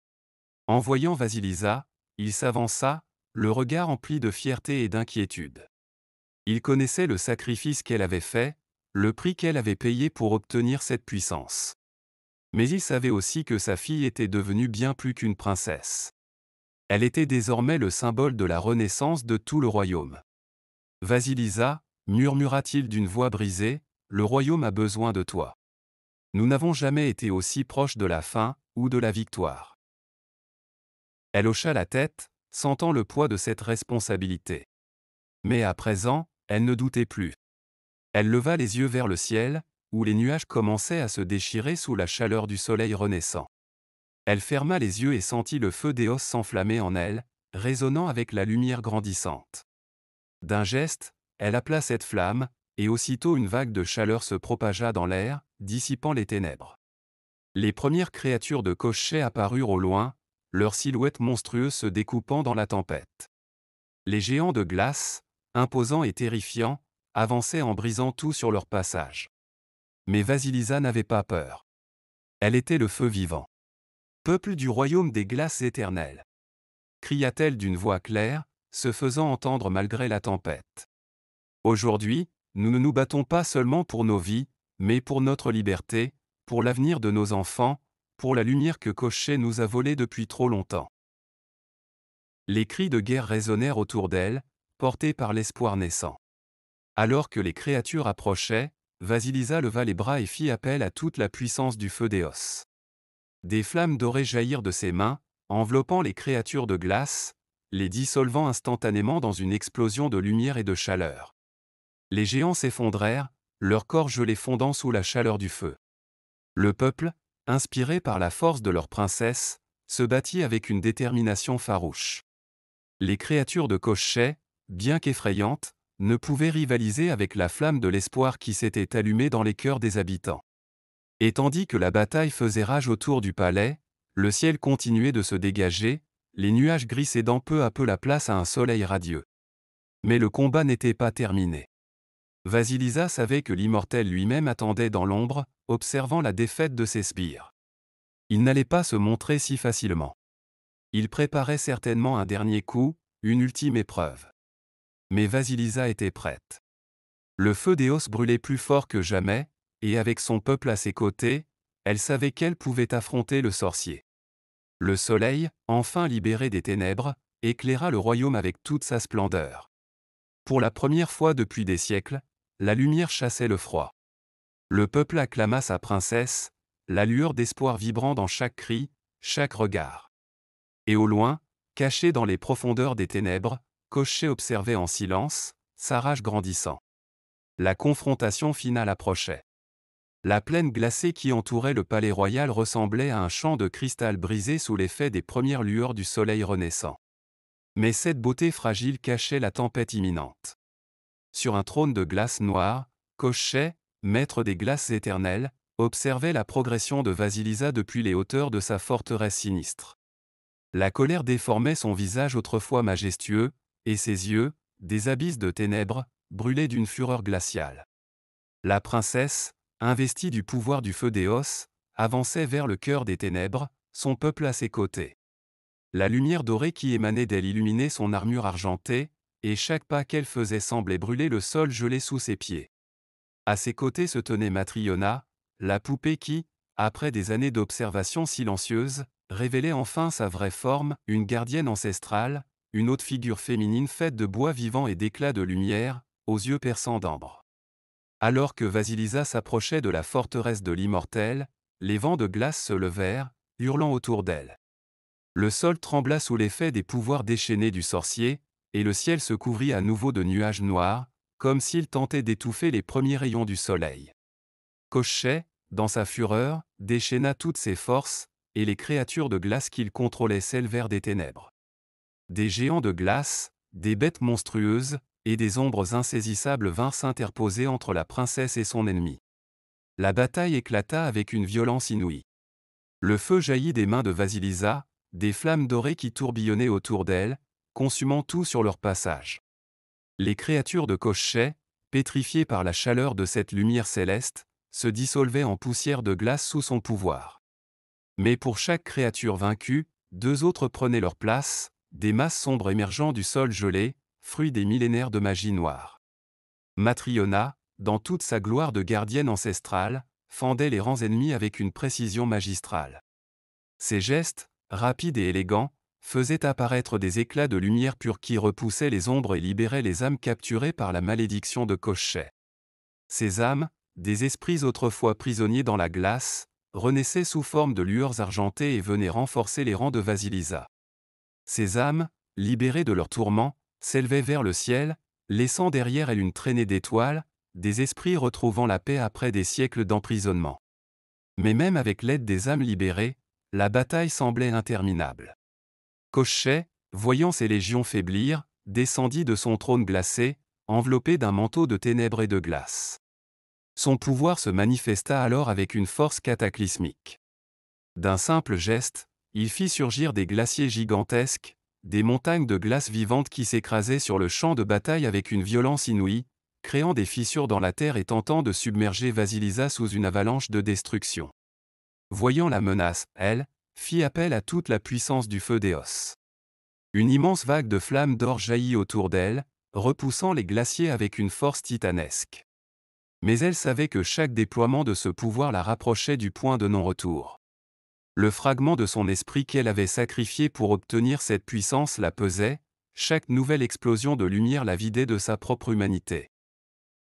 En voyant Vasilisa, il s'avança, le regard empli de fierté et d'inquiétude. Il connaissait le sacrifice qu'elle avait fait, le prix qu'elle avait payé pour obtenir cette puissance. Mais il savait aussi que sa fille était devenue bien plus qu'une princesse. Elle était désormais le symbole de la renaissance de tout le royaume. « Vasilisa, murmura-t-il d'une voix brisée, le royaume a besoin de toi. Nous n'avons jamais été aussi proches de la fin, ou de la victoire. » Elle hocha la tête, sentant le poids de cette responsabilité. Mais à présent, elle ne doutait plus. Elle leva les yeux vers le ciel, où les nuages commençaient à se déchirer sous la chaleur du soleil renaissant. Elle ferma les yeux et sentit le feu d'Éos s'enflammer en elle, résonnant avec la lumière grandissante. D'un geste, elle appela cette flamme, et aussitôt une vague de chaleur se propagea dans l'air, dissipant les ténèbres. Les premières créatures de Koschei apparurent au loin, leurs silhouettes monstrueuses se découpant dans la tempête. Les géants de glace, imposants et terrifiants, avançaient en brisant tout sur leur passage. Mais Vasilisa n'avait pas peur. Elle était le feu vivant. « Peuple du royaume des glaces éternelles !» cria-t-elle d'une voix claire, se faisant entendre malgré la tempête. Aujourd'hui, nous ne nous battons pas seulement pour nos vies, mais pour notre liberté, pour l'avenir de nos enfants, pour la lumière que Koschei nous a volée depuis trop longtemps. Les cris de guerre résonnèrent autour d'elle, portés par l'espoir naissant. Alors que les créatures approchaient, Vasilisa leva les bras et fit appel à toute la puissance du feu d'Éos. Des flammes dorées jaillirent de ses mains, enveloppant les créatures de glace, les dissolvant instantanément dans une explosion de lumière et de chaleur. Les géants s'effondrèrent, leurs corps gelés fondant sous la chaleur du feu. Le peuple, inspiré par la force de leur princesse, se battit avec une détermination farouche. Les créatures de Koschei, bien qu'effrayantes, ne pouvaient rivaliser avec la flamme de l'espoir qui s'était allumée dans les cœurs des habitants. Et tandis que la bataille faisait rage autour du palais, le ciel continuait de se dégager, les nuages gris cédant peu à peu la place à un soleil radieux. Mais le combat n'était pas terminé. Vasilisa savait que l'immortel lui-même attendait dans l'ombre, observant la défaite de ses sbires. Il n'allait pas se montrer si facilement. Il préparait certainement un dernier coup, une ultime épreuve. Mais Vasilisa était prête. Le feu d'Éos brûlait plus fort que jamais, et avec son peuple à ses côtés, elle savait qu'elle pouvait affronter le sorcier. Le soleil, enfin libéré des ténèbres, éclaira le royaume avec toute sa splendeur. Pour la première fois depuis des siècles, la lumière chassait le froid. Le peuple acclama sa princesse, la lueur d'espoir vibrant dans chaque cri, chaque regard. Et au loin, caché dans les profondeurs des ténèbres, Koschei observait en silence, sa rage grandissant. La confrontation finale approchait. La plaine glacée qui entourait le palais royal ressemblait à un champ de cristal brisé sous l'effet des premières lueurs du soleil renaissant. Mais cette beauté fragile cachait la tempête imminente. Sur un trône de glace noire, Koschei, maître des glaces éternelles, observait la progression de Vasilisa depuis les hauteurs de sa forteresse sinistre. La colère déformait son visage autrefois majestueux, et ses yeux, des abysses de ténèbres, brûlaient d'une fureur glaciale. La princesse, investie du pouvoir du feu d'Éos, avançait vers le cœur des ténèbres, son peuple à ses côtés. La lumière dorée qui émanait d'elle illuminait son armure argentée, et chaque pas qu'elle faisait semblait brûler le sol gelé sous ses pieds. À ses côtés se tenait Matryona, la poupée qui, après des années d'observation silencieuse, révélait enfin sa vraie forme, une gardienne ancestrale, une haute figure féminine faite de bois vivant et d'éclats de lumière, aux yeux perçants d'ambre. Alors que Vasilisa s'approchait de la forteresse de l'immortel, les vents de glace se levèrent, hurlant autour d'elle. Le sol trembla sous l'effet des pouvoirs déchaînés du sorcier, et le ciel se couvrit à nouveau de nuages noirs, comme s'il tentait d'étouffer les premiers rayons du soleil. Koschei, dans sa fureur, déchaîna toutes ses forces, et les créatures de glace qu'il contrôlait s'élevèrent des ténèbres. Des géants de glace, des bêtes monstrueuses, et des ombres insaisissables vinrent s'interposer entre la princesse et son ennemi. La bataille éclata avec une violence inouïe. Le feu jaillit des mains de Vasilisa, des flammes dorées qui tourbillonnaient autour d'elle, consumant tout sur leur passage. Les créatures de Koschei, pétrifiées par la chaleur de cette lumière céleste, se dissolvaient en poussière de glace sous son pouvoir. Mais pour chaque créature vaincue, deux autres prenaient leur place, des masses sombres émergeant du sol gelé, fruit des millénaires de magie noire. Matryona, dans toute sa gloire de gardienne ancestrale, fendait les rangs ennemis avec une précision magistrale. Ses gestes, rapides et élégants, faisaient apparaître des éclats de lumière pure qui repoussaient les ombres et libéraient les âmes capturées par la malédiction de Koschei. Ces âmes, des esprits autrefois prisonniers dans la glace, renaissaient sous forme de lueurs argentées et venaient renforcer les rangs de Vasilisa. Ces âmes, libérées de leurs tourments, s'élevaient vers le ciel, laissant derrière elles une traînée d'étoiles, des esprits retrouvant la paix après des siècles d'emprisonnement. Mais même avec l'aide des âmes libérées, la bataille semblait interminable. Koschei, voyant ses légions faiblir, descendit de son trône glacé, enveloppé d'un manteau de ténèbres et de glace. Son pouvoir se manifesta alors avec une force cataclysmique. D'un simple geste, il fit surgir des glaciers gigantesques, des montagnes de glace vivantes qui s'écrasaient sur le champ de bataille avec une violence inouïe, créant des fissures dans la terre et tentant de submerger Vasilisa sous une avalanche de destruction. Voyant la menace, elle fit appel à toute la puissance du feu d'Éos. Une immense vague de flammes d'or jaillit autour d'elle, repoussant les glaciers avec une force titanesque. Mais elle savait que chaque déploiement de ce pouvoir la rapprochait du point de non-retour. Le fragment de son esprit qu'elle avait sacrifié pour obtenir cette puissance la pesait, chaque nouvelle explosion de lumière la vidait de sa propre humanité.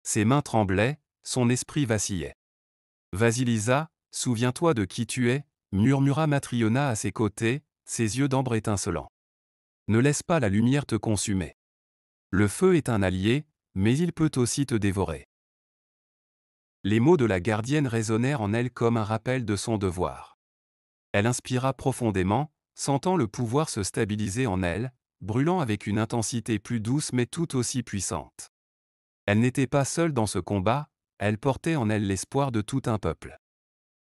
Ses mains tremblaient, son esprit vacillait. « Vasilisa, souviens-toi de qui tu es » murmura Matryona à ses côtés, ses yeux d'ambre étincelants. « Ne laisse pas la lumière te consumer. Le feu est un allié, mais il peut aussi te dévorer. » Les mots de la gardienne résonnèrent en elle comme un rappel de son devoir. Elle inspira profondément, sentant le pouvoir se stabiliser en elle, brûlant avec une intensité plus douce mais tout aussi puissante. Elle n'était pas seule dans ce combat, elle portait en elle l'espoir de tout un peuple.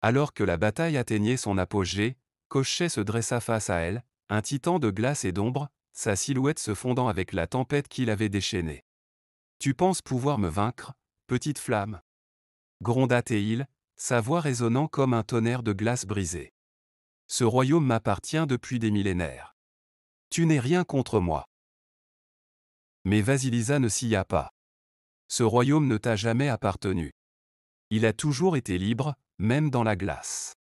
Alors que la bataille atteignait son apogée, Koschei se dressa face à elle, un titan de glace et d'ombre, sa silhouette se fondant avec la tempête qui l'avait déchaîné. « Tu penses pouvoir me vaincre, petite flamme » gronda Théil, sa voix résonnant comme un tonnerre de glace brisée. « Ce royaume m'appartient depuis des millénaires. Tu n'es rien contre moi. » Mais Vasilisa ne s'y a pas. Ce royaume ne t'a jamais appartenu. Il a toujours été libre, même dans la glace.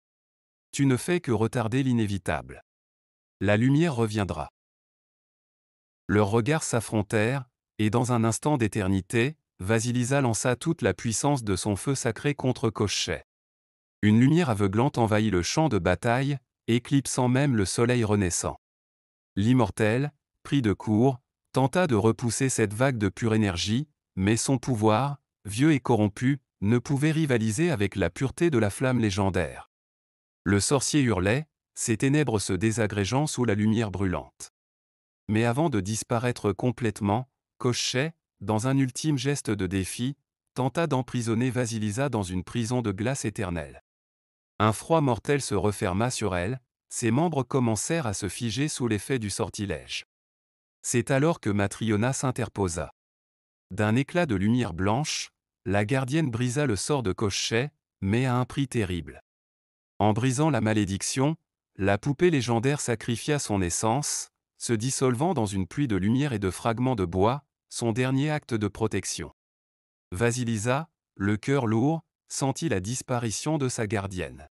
Tu ne fais que retarder l'inévitable. La lumière reviendra. Leurs regards s'affrontèrent, et dans un instant d'éternité, Vasilisa lança toute la puissance de son feu sacré contre Koschei. Une lumière aveuglante envahit le champ de bataille, éclipsant même le soleil renaissant. L'immortel, pris de court, tenta de repousser cette vague de pure énergie, mais son pouvoir, vieux et corrompu, ne pouvait rivaliser avec la pureté de la flamme légendaire. Le sorcier hurlait, ses ténèbres se désagrégeant sous la lumière brûlante. Mais avant de disparaître complètement, Koschei, dans un ultime geste de défi, tenta d'emprisonner Vasilisa dans une prison de glace éternelle. Un froid mortel se referma sur elle, ses membres commencèrent à se figer sous l'effet du sortilège. C'est alors que Matryona s'interposa. D'un éclat de lumière blanche, la gardienne brisa le sort de Koschei, mais à un prix terrible. En brisant la malédiction, la poupée légendaire sacrifia son essence, se dissolvant dans une pluie de lumière et de fragments de bois, son dernier acte de protection. Vasilisa, le cœur lourd, sentit la disparition de sa gardienne.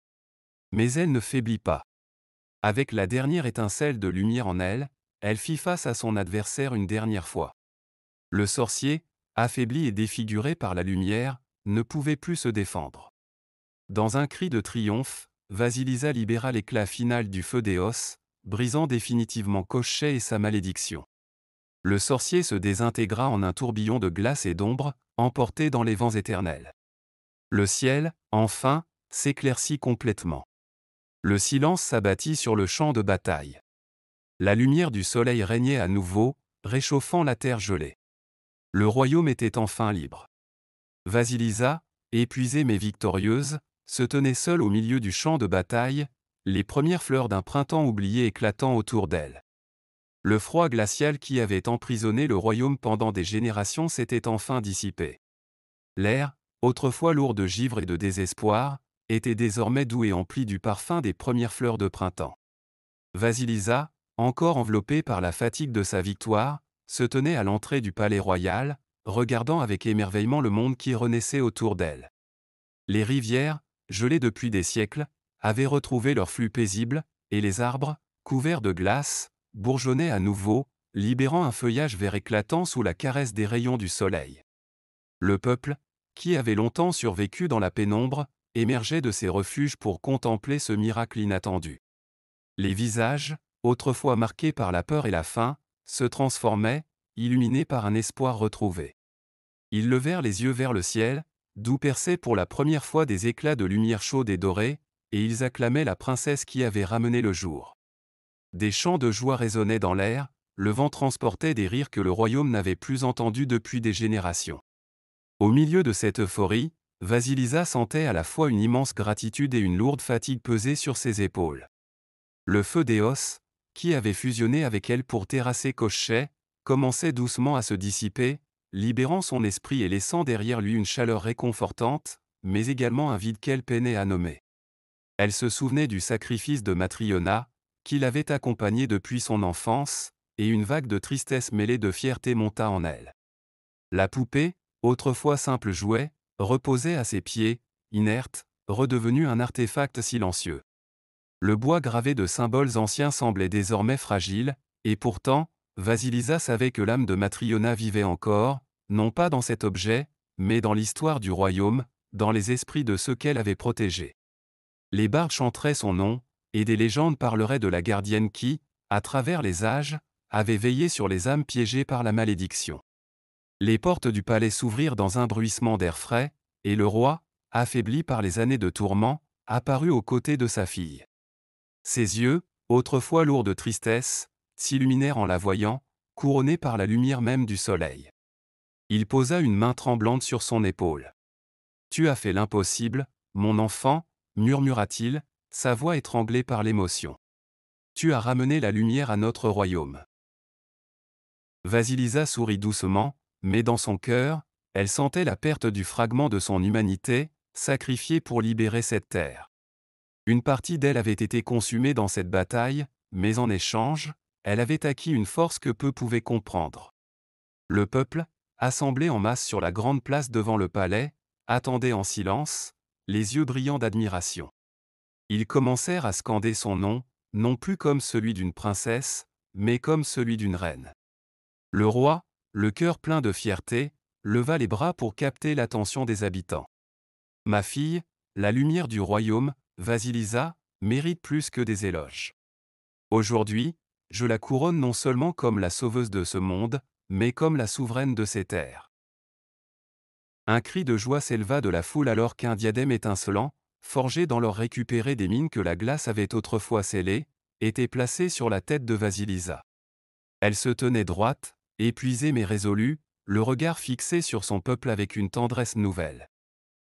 Mais elle ne faiblit pas. Avec la dernière étincelle de lumière en elle, elle fit face à son adversaire une dernière fois. Le sorcier, affaibli et défiguré par la lumière, ne pouvait plus se défendre. Dans un cri de triomphe, Vasilisa libéra l'éclat final du feu d'Éos, brisant définitivement Koschei et sa malédiction. Le sorcier se désintégra en un tourbillon de glace et d'ombre, emporté dans les vents éternels. Le ciel, enfin, s'éclaircit complètement. Le silence s'abattit sur le champ de bataille. La lumière du soleil régnait à nouveau, réchauffant la terre gelée. Le royaume était enfin libre. Vasilisa, épuisée mais victorieuse, se tenait seule au milieu du champ de bataille, les premières fleurs d'un printemps oublié éclatant autour d'elle. Le froid glacial qui avait emprisonné le royaume pendant des générations s'était enfin dissipé. L'air, autrefois lourd de givre et de désespoir, était désormais doux et empli du parfum des premières fleurs de printemps. Vasilisa, encore enveloppée par la fatigue de sa victoire, se tenait à l'entrée du palais royal, regardant avec émerveillement le monde qui renaissait autour d'elle. Les rivières, gelées depuis des siècles, avaient retrouvé leur flux paisible, et les arbres, couverts de glace, bourgeonnaient à nouveau, libérant un feuillage vert éclatant sous la caresse des rayons du soleil. Le peuple, qui avait longtemps survécu dans la pénombre, émergeait de ses refuges pour contempler ce miracle inattendu. Les visages, autrefois marqués par la peur et la faim, se transformaient, illuminés par un espoir retrouvé. Ils levèrent les yeux vers le ciel, d'où perçaient pour la première fois des éclats de lumière chaude et dorée, et ils acclamaient la princesse qui avait ramené le jour. Des chants de joie résonnaient dans l'air, le vent transportait des rires que le royaume n'avait plus entendus depuis des générations. Au milieu de cette euphorie, Vasilisa sentait à la fois une immense gratitude et une lourde fatigue peser sur ses épaules. Le feu d'Éos, qui avait fusionné avec elle pour terrasser Koschei, commençait doucement à se dissiper, libérant son esprit et laissant derrière lui une chaleur réconfortante, mais également un vide qu'elle peinait à nommer. Elle se souvenait du sacrifice de Matryona, qui l'avait accompagnée depuis son enfance, et une vague de tristesse mêlée de fierté monta en elle. La poupée, autrefois simple jouet, reposait à ses pieds, inerte, redevenu un artefact silencieux. Le bois gravé de symboles anciens semblait désormais fragile, et pourtant, Vasilisa savait que l'âme de Matryona vivait encore, non pas dans cet objet, mais dans l'histoire du royaume, dans les esprits de ceux qu'elle avait protégés. Les bardes chanteraient son nom, et des légendes parleraient de la gardienne qui, à travers les âges, avait veillé sur les âmes piégées par la malédiction. Les portes du palais s'ouvrirent dans un bruissement d'air frais, et le roi, affaibli par les années de tourment, apparut aux côtés de sa fille. Ses yeux, autrefois lourds de tristesse, s'illuminèrent en la voyant, couronnée par la lumière même du soleil. Il posa une main tremblante sur son épaule. « Tu as fait l'impossible, mon enfant, » murmura-t-il, sa voix étranglée par l'émotion. « Tu as ramené la lumière à notre royaume. » Vasilisa sourit doucement, mais dans son cœur, elle sentait la perte du fragment de son humanité, sacrifié pour libérer cette terre. Une partie d'elle avait été consumée dans cette bataille, mais en échange, elle avait acquis une force que peu pouvaient comprendre. Le peuple, assemblé en masse sur la grande place devant le palais, attendait en silence, les yeux brillants d'admiration. Ils commencèrent à scander son nom, non plus comme celui d'une princesse, mais comme celui d'une reine. Le roi, le cœur plein de fierté, leva les bras pour capter l'attention des habitants. « Ma fille, la lumière du royaume, Vasilisa, mérite plus que des éloges. Aujourd'hui, je la couronne non seulement comme la sauveuse de ce monde, mais comme la souveraine de ces terres. » Un cri de joie s'éleva de la foule alors qu'un diadème étincelant, forgé dans l'or récupéré des mines que la glace avait autrefois scellées, était placé sur la tête de Vasilisa. Elle se tenait droite, épuisée mais résolue, le regard fixé sur son peuple avec une tendresse nouvelle.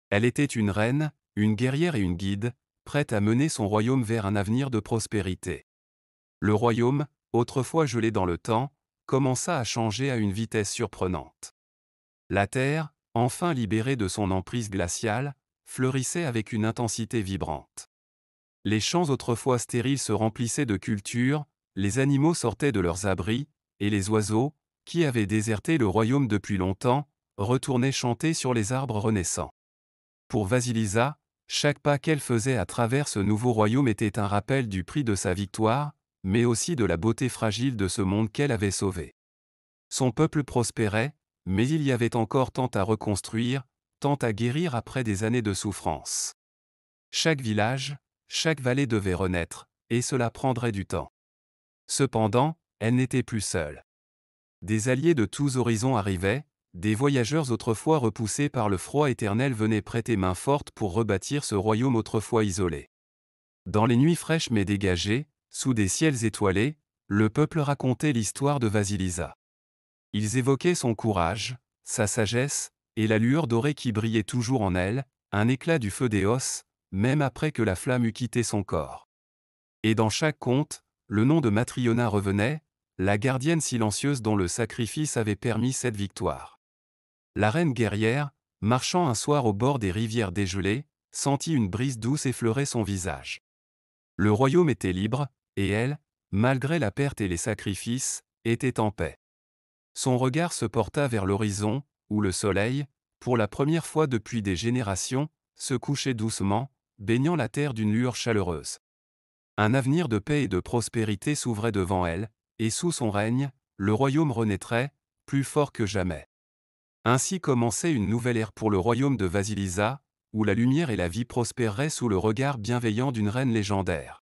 Elle était une reine, une guerrière et une guide, prête à mener son royaume vers un avenir de prospérité. Le royaume, autrefois gelé dans le temps, commença à changer à une vitesse surprenante. La terre, enfin libérée de son emprise glaciale, fleurissait avec une intensité vibrante. Les champs autrefois stériles se remplissaient de cultures, les animaux sortaient de leurs abris, et les oiseaux, qui avaient déserté le royaume depuis longtemps, retournaient chanter sur les arbres renaissants. Pour Vasilisa, chaque pas qu'elle faisait à travers ce nouveau royaume était un rappel du prix de sa victoire, mais aussi de la beauté fragile de ce monde qu'elle avait sauvé. Son peuple prospérait, mais il y avait encore tant à reconstruire, tant à guérir après des années de souffrance. Chaque village, chaque vallée devait renaître, et cela prendrait du temps. Cependant, elle n'était plus seule. Des alliés de tous horizons arrivaient, des voyageurs autrefois repoussés par le froid éternel venaient prêter main forte pour rebâtir ce royaume autrefois isolé. Dans les nuits fraîches mais dégagées, sous des ciels étoilés, le peuple racontait l'histoire de Vasilisa. Ils évoquaient son courage, sa sagesse, et la lueur dorée qui brillait toujours en elle, un éclat du feu d'Éos, même après que la flamme eût quitté son corps. Et dans chaque conte, le nom de Matryona revenait, la gardienne silencieuse dont le sacrifice avait permis cette victoire. La reine guerrière, marchant un soir au bord des rivières dégelées, sentit une brise douce effleurer son visage. Le royaume était libre, et elle, malgré la perte et les sacrifices, était en paix. Son regard se porta vers l'horizon, où le soleil, pour la première fois depuis des générations, se couchait doucement, baignant la terre d'une lueur chaleureuse. Un avenir de paix et de prospérité s'ouvrait devant elle, et sous son règne, le royaume renaîtrait, plus fort que jamais. Ainsi commençait une nouvelle ère pour le royaume de Vasilisa, où la lumière et la vie prospéreraient sous le regard bienveillant d'une reine légendaire.